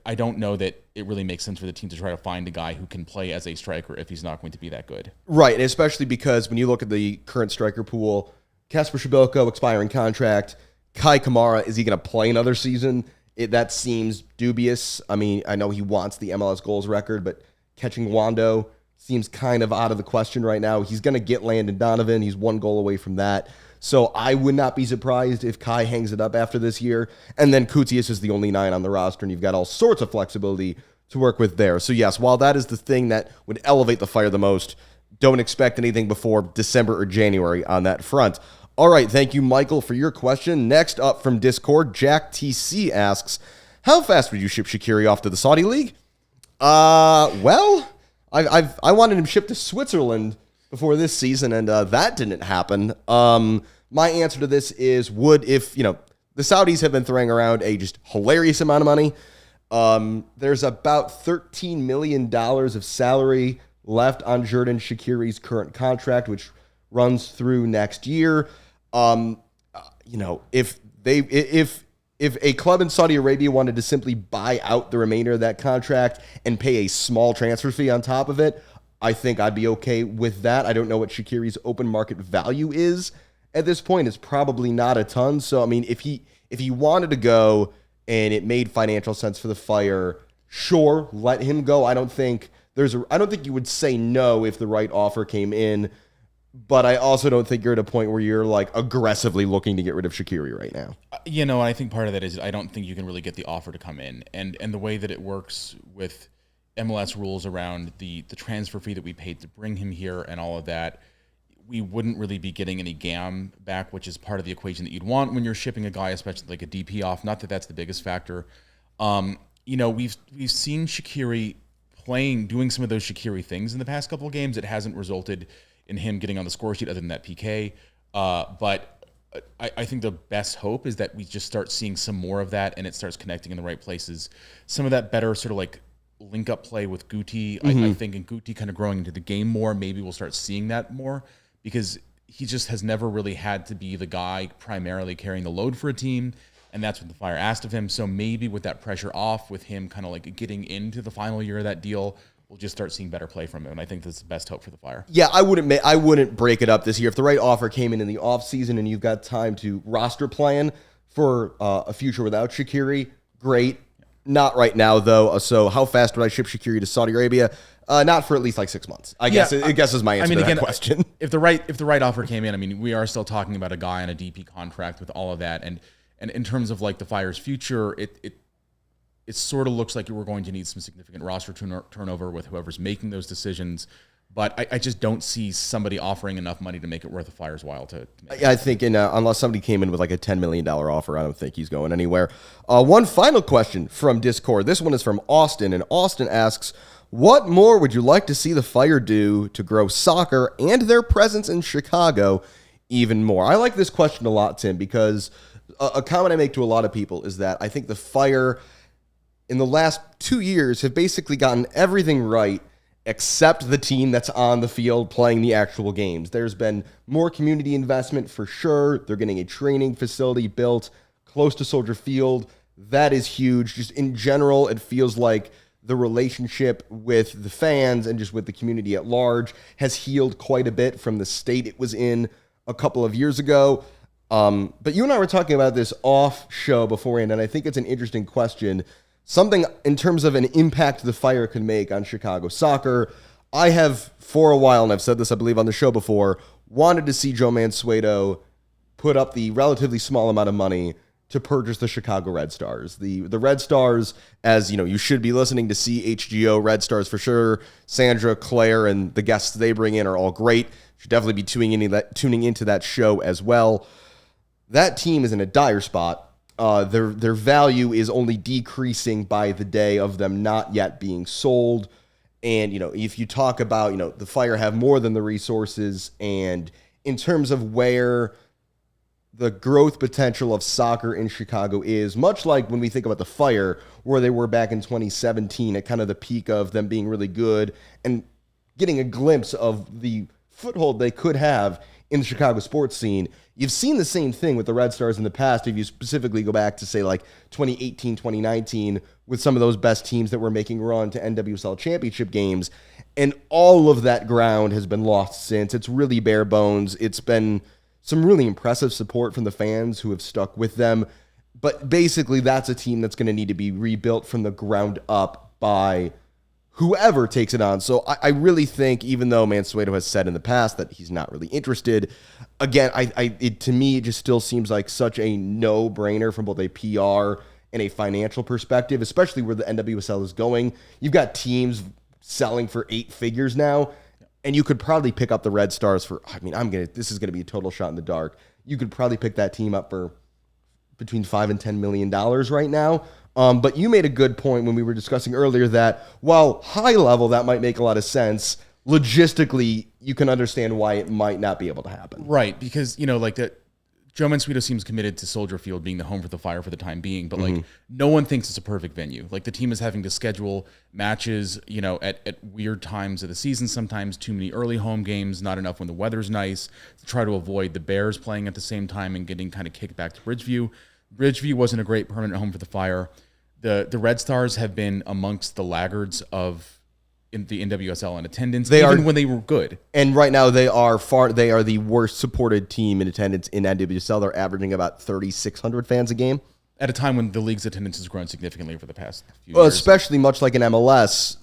I don't know that it really makes sense for the team to try to find a guy who can play as a striker if he's not going to be that good. Right, and especially because when you look at the current striker pool, Kasper Schmeichel expiring contract, Kai Kamara, is he going to play another season? That seems dubious. I mean, I know he wants the MLS goals record, but catching Wando seems kind of out of the question right now. He's going to get Landon Donovan. He's one goal away from that. So I would not be surprised if Kai hangs it up after this year. And then Kutias is the only 9 on the roster, and you've got all sorts of flexibility to work with there. So yes, while that is the thing that would elevate the Fire the most, don't expect anything before December or January on that front. All right, thank you, Michael, for your question. Next up from Discord, Jack TC asks, how fast would you ship Shaqiri off to the Saudi League? Well, I wanted him shipped to Switzerland before this season, and that didn't happen. My answer to this is if the Saudis have been throwing around a just hilarious amount of money. There's about $13 million of salary left on Xherdan Shaqiri's current contract, which runs through next year. If a club in Saudi Arabia wanted to simply buy out the remainder of that contract and pay a small transfer fee on top of it, I think I'd be okay with that. I don't know what Shaqiri's open market value is at this point. It's probably not a ton. So, I mean, if he wanted to go and it made financial sense for the Fire, sure, let him go. I don't think you would say no if the right offer came in, but I also don't think you're at a point where you're like aggressively looking to get rid of Shaqiri right now. I think part of that is I don't think you can really get the offer to come in, and the way that it works with MLS rules around the transfer fee that we paid to bring him here and all of that, we wouldn't really be getting any GAM back, which is part of the equation that you'd want when you're shipping a guy, especially like a DP off. Not that that's the biggest factor. We've seen Shaqiri doing some of those Shaqiri things in the past couple of games. It hasn't resulted in him getting on the score sheet other than that PK. But I think the best hope is that we just start seeing some more of that and it starts connecting in the right places. Some of that better sort of like link up play with Guti. I think, and Guti kind of growing into the game more, maybe we'll start seeing that more, because he just has never really had to be the guy primarily carrying the load for a team, and that's what the Fire asked of him. So maybe with that pressure off, with him kind of like getting into the final year of that deal, we'll just start seeing better play from him, and I think that's the best hope for the Fire. Yeah, I wouldn't break it up this year. If the right offer came in the offseason and you've got time to roster plan for a future without Shaqiri, great. Not right now, though. So how fast would I ship Shaqiri to Saudi Arabia? Not for at least like 6 months. I guess is my answer to that question. If the right offer came in, we are still talking about a guy on a DP contract with all of that, and in terms of like the Fire's future, it sort of looks like we're going to need some significant roster turnover with whoever's making those decisions. But I just don't see somebody offering enough money to make it worth the Fire's while to make I think unless somebody came in with like a $10 million offer, I don't think he's going anywhere. One final question from Discord. This one is from Austin, and Austin asks, what more would you like to see the Fire do to grow soccer and their presence in Chicago even more? I like this question a lot, Tim, because a comment I make to a lot of people is that I think the Fire in the last 2 years have basically gotten everything right except the team that's on the field playing the actual games. There's been more community investment for sure. They're getting a training facility built close to Soldier Field. That is huge. Just in general, it feels like the relationship with the fans and just with the community at large has healed quite a bit from the state it was in a couple of years ago. But you and I were talking about this off show beforehand, and I think it's an interesting question. Something in terms of an impact the Fire could make on Chicago soccer. I have, for a while, and I've said this, I believe, on the show before, wanted to see Joe Mansueto put up the relatively small amount of money to purchase the Chicago Red Stars. The Red Stars, as you know, you should be listening to CHGO Red Stars for sure. Sandra, Claire, and the guests they bring in are all great. Should definitely be tuning into that show as well. That team is in a dire spot. their value is only decreasing by the day of them not yet being sold. And, if you talk about, the Fire have more than the resources, and in terms of where the growth potential of soccer in Chicago is, much like when we think about the Fire, where they were back in 2017 at kind of the peak of them being really good and getting a glimpse of the foothold they could have in the Chicago sports scene. You've seen the same thing with the Red Stars in the past. If you specifically go back to, say, like 2018, 2019, with some of those best teams that were making run to NWSL championship games, and all of that ground has been lost since. It's really bare bones. It's been some really impressive support from the fans who have stuck with them. But basically, that's a team that's going to need to be rebuilt from the ground up by whoever takes it on. So I really think, even though Mansueto has said in the past that he's not really interested, again, to me, it just still seems like such a no-brainer from both a PR and a financial perspective, especially where the NWSL is going. You've got teams selling for 8 figures now, and you could probably pick up the Red Stars for, this is going to be a total shot in the dark. You could probably pick that team up for between $5 and $10 million right now. But you made a good point when we were discussing earlier that while high level that might make a lot of sense, logistically you can understand why it might not be able to happen. Right, because Joe Mansueto seems committed to Soldier Field being the home for the Fire for the time being, but no one thinks it's a perfect venue. Like, the team is having to schedule matches, at weird times of the season, sometimes too many early home games, not enough when the weather's nice, to try to avoid the Bears playing at the same time and getting kind of kicked back to Bridgeview. Bridgeview wasn't a great permanent home for the Fire. The Red Stars have been amongst the laggards in the NWSL in attendance, when they were good. And right now they are the worst supported team in attendance in NWSL. They're averaging about 3,600 fans a game. At a time when the league's attendance has grown significantly over the past few years. Especially much like in MLS,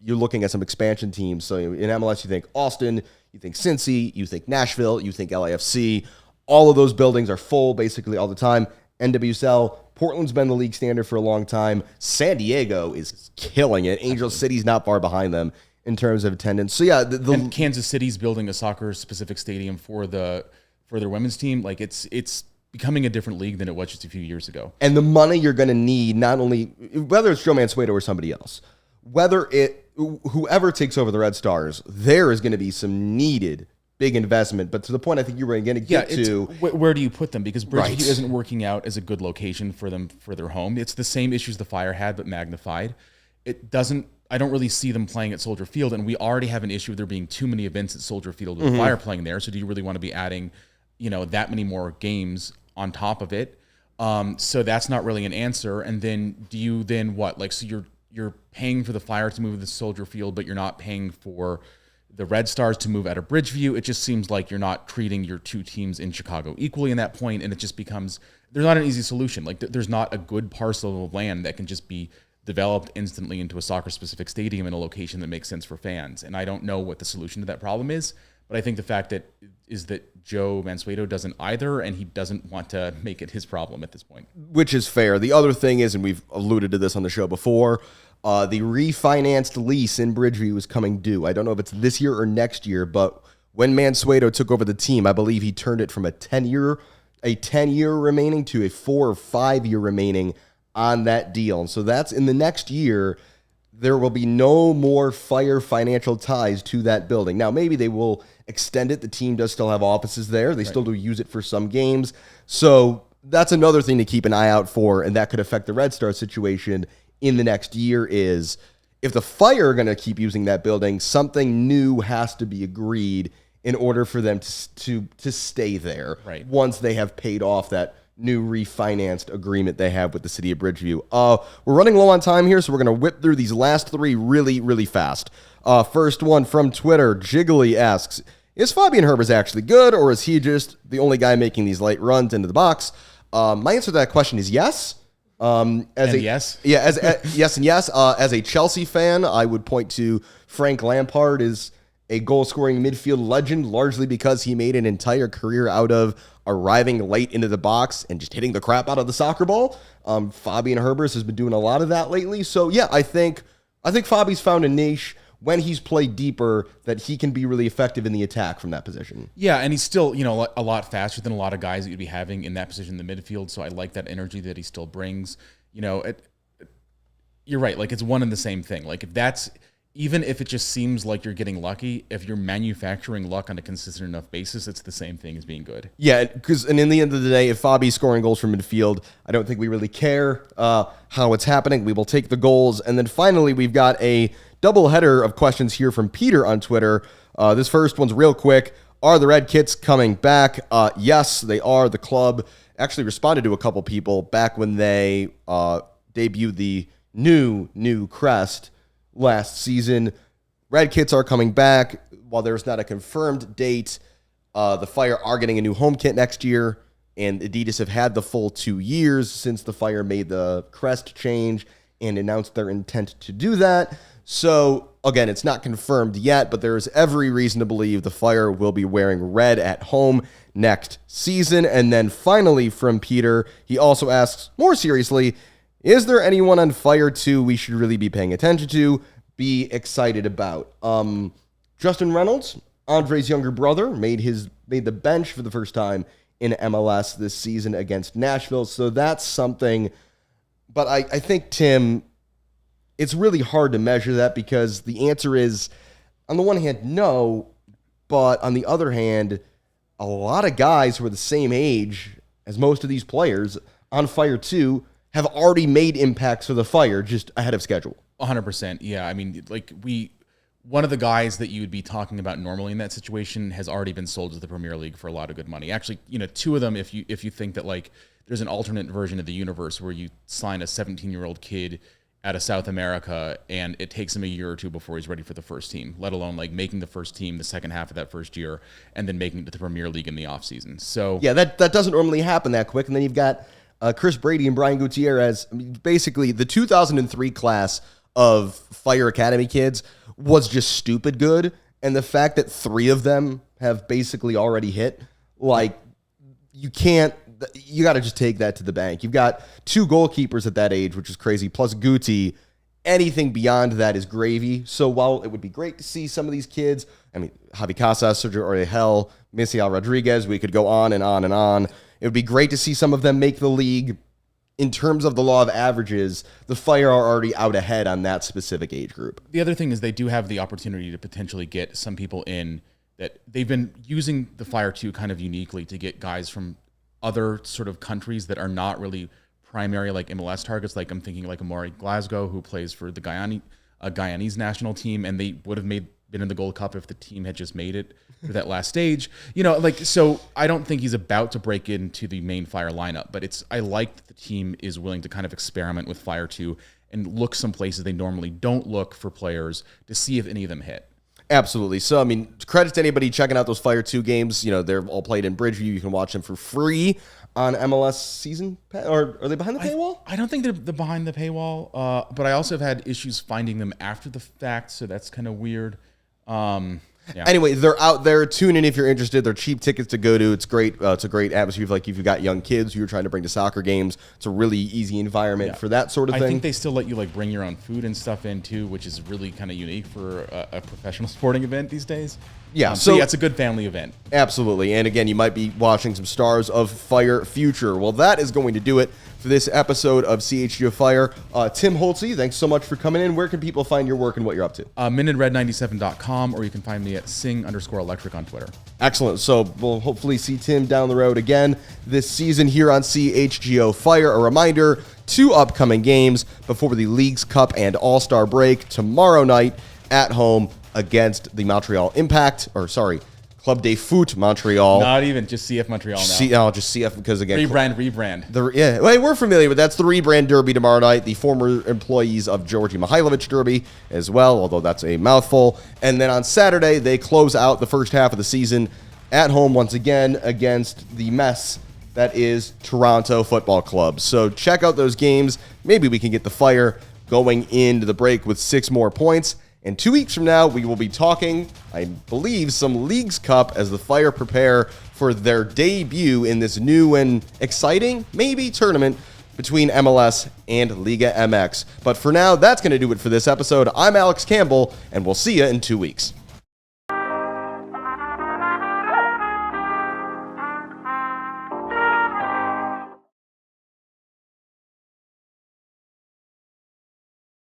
you're looking at some expansion teams. So in MLS, you think Austin, you think Cincy, you think Nashville, you think LAFC. All of those buildings are full basically all the time. NWSL, Portland's been the league standard for a long time. San Diego is killing it. Angel City's not far behind them in terms of attendance. So yeah, and Kansas City's building a soccer-specific stadium for their women's team. Like, it's becoming a different league than it was just a few years ago. And the money you're going to need, not only whether it's Joe Mansueto or somebody else, whoever takes over the Red Stars, there is going to be some needed big investment. But to the point I think you were going to get to, where do you put them? Because Bridgeview isn't working out as a good location for them for their home. It's the same issues the Fire had, but magnified. I don't really see them playing at Soldier Field, and we already have an issue of there being too many events at Soldier Field with the Fire playing there. So do you really want to be adding, that many more games on top of it? So that's not really an answer. And then do you then what? Like, so you're paying for the Fire to move to the Soldier Field, but you're not paying for the Red Stars to move out of Bridgeview. It just seems like you're not treating your two teams in Chicago equally in that point, and it just becomes, there's not an easy solution. Like, there's not a good parcel of land that can just be developed instantly into a soccer-specific stadium in a location that makes sense for fans. And I don't know what the solution to that problem is, but I think the fact that Joe Mansueto doesn't either, and he doesn't want to make it his problem at this point. Which is fair. The other thing is, and we've alluded to this on the show before, the refinanced lease in Bridgeview is coming due. I don't know if it's this year or next year, but when Mansueto took over the team, I believe he turned it from a 10-year remaining to a 4 or 5 year remaining on that deal. And so that's in the next year. There will be no more Fire financial ties to that building. Now, maybe they will extend it. The team does still have offices there. They still do use it for some games. So that's another thing to keep an eye out for, and that could affect the Red Star situation in the next year. Is if the Fire are going to keep using that building, something new has to be agreed in order for them to stay there once they have paid off that new refinanced agreement they have with the city of Bridgeview. We're running low on time here, so we're going to whip through these last three really, really fast. First one from Twitter, Jiggly asks, is Fabian Herbers actually good, or is he just the only guy making these late runs into the box? My answer to that question is yes. Yes. Yeah, yes and yes. As a Chelsea fan, I would point to Frank Lampard as a goal-scoring midfield legend, largely because he made an entire career out of arriving late into the box and just hitting the crap out of the soccer ball. Fabian Herbers has been doing a lot of that lately. So yeah, I think Fabi's found a niche when he's played deeper, that he can be really effective in the attack from that position. Yeah, and he's still, a lot faster than a lot of guys that you'd be having in that position in the midfield. So I like that energy that he still brings. You're right. Like, it's one and the same thing. Like, even if it just seems like you're getting lucky, if you're manufacturing luck on a consistent enough basis, it's the same thing as being good. Yeah, and in the end of the day, if Fabi's scoring goals from midfield, I don't think we really care how it's happening. We will take the goals. And then finally, we've got a double header of questions here from Peter on Twitter. This first one's real quick. Are the Red Kits coming back? Yes, they are. The club actually responded to a couple people back when they debuted the new crest last season. Red Kits are coming back. While there's not a confirmed date, the Fire are getting a new home kit next year, and Adidas have had the full 2 years since the Fire made the crest change and announced their intent to do that. So, again, it's not confirmed yet, but there is every reason to believe the Fire will be wearing red at home next season. And then finally from Peter, he also asks, more seriously, is there anyone on Fire 2 we should really be paying attention to, be excited about? Justin Reynolds, Andre's younger brother, made the bench for the first time in MLS this season against Nashville. So that's something. But I think, Tim, it's really hard to measure that because the answer is, on the one hand, no. But on the other hand, a lot of guys who are the same age as most of these players on Fire 2 have already made impacts for the Fire just ahead of schedule. 100%. Yeah. I mean, one of the guys that you would be talking about normally in that situation has already been sold to the Premier League for a lot of good money. Actually, two of them, if you think that there's an alternate version of the universe where you sign a 17-year-old kid out of South America and it takes him a year or two before he's ready for the first team, let alone making the first team the second half of that first year and then making it to the Premier League in the offseason. So yeah, that doesn't normally happen that quick. And then you've got Chris Brady and Brian Gutierrez. I mean, basically, the 2003 class of Fire Academy kids was just stupid good. And the fact that 3 of them have basically already hit, you got to just take that to the bank. You've got 2 goalkeepers at that age, which is crazy, plus Guti. Anything beyond that is gravy. So while it would be great to see some of these kids, Javi Casas, Sergio Oriel, Misial Rodriguez, we could go on and on and on. It would be great to see some of them make the league. In terms of the law of averages, the Fire are already out ahead on that specific age group. The other thing is they do have the opportunity to potentially get some people in that they've been using the Fire 2 kind of uniquely to get guys from other sort of countries that are not really primary MLS targets. I'm thinking Amari Glasgow, who plays for the Guyanese national team, and they would have been in the Gold Cup if the team had just made it to that last stage. So I don't think he's about to break into the main Fire lineup, but I like that the team is willing to kind of experiment with Fire 2 and look some places they normally don't look for players to see if any of them hit. Absolutely. So, credit to anybody checking out those Fire 2 games. They're all played in Bridgeview. You can watch them for free on MLS season. Or are they behind the paywall? I don't think they're behind the paywall, but I also have had issues finding them after the fact, so that's kind of weird. Yeah. Anyway, they're out there. Tune in if you're interested. They're cheap tickets to go to. It's great. It's a great atmosphere. If you've got young kids who you're trying to bring to soccer games, it's a really easy environment for that sort of thing. I think they still let you bring your own food and stuff in too, which is really kind of unique for a professional sporting event these days. Yeah, so it's a good family event. Absolutely. And again, you might be watching some stars of Fire Future. Well, that is going to do it for this episode of CHGO Fire. Tim Holtze, thanks so much for coming in. Where can people find your work and what you're up to? minutedred97.com, or you can find me at sing_electric on Twitter. Excellent. So we'll hopefully see Tim down the road again this season here on CHGO Fire. A reminder, 2 upcoming games before the Leagues Cup and All-Star break tomorrow night at home against the Club de Foot Montreal. Not even, just CF Montreal now. Just CF because, again... Rebrand. We're familiar with that's the rebrand derby tomorrow night. The former employees of Georgi Mihailovic derby as well, although that's a mouthful. And then on Saturday, they close out the first half of the season at home once again against the mess that is Toronto Football Club. So check out those games. Maybe we can get the Fire going into the break with 6 more points. And 2 weeks from now, we will be talking, I believe, some Leagues Cup as the Fire prepare for their debut in this new and exciting, maybe, tournament between MLS and Liga MX. But for now, that's going to do it for this episode. I'm Alex Campbell, and we'll see you in 2 weeks.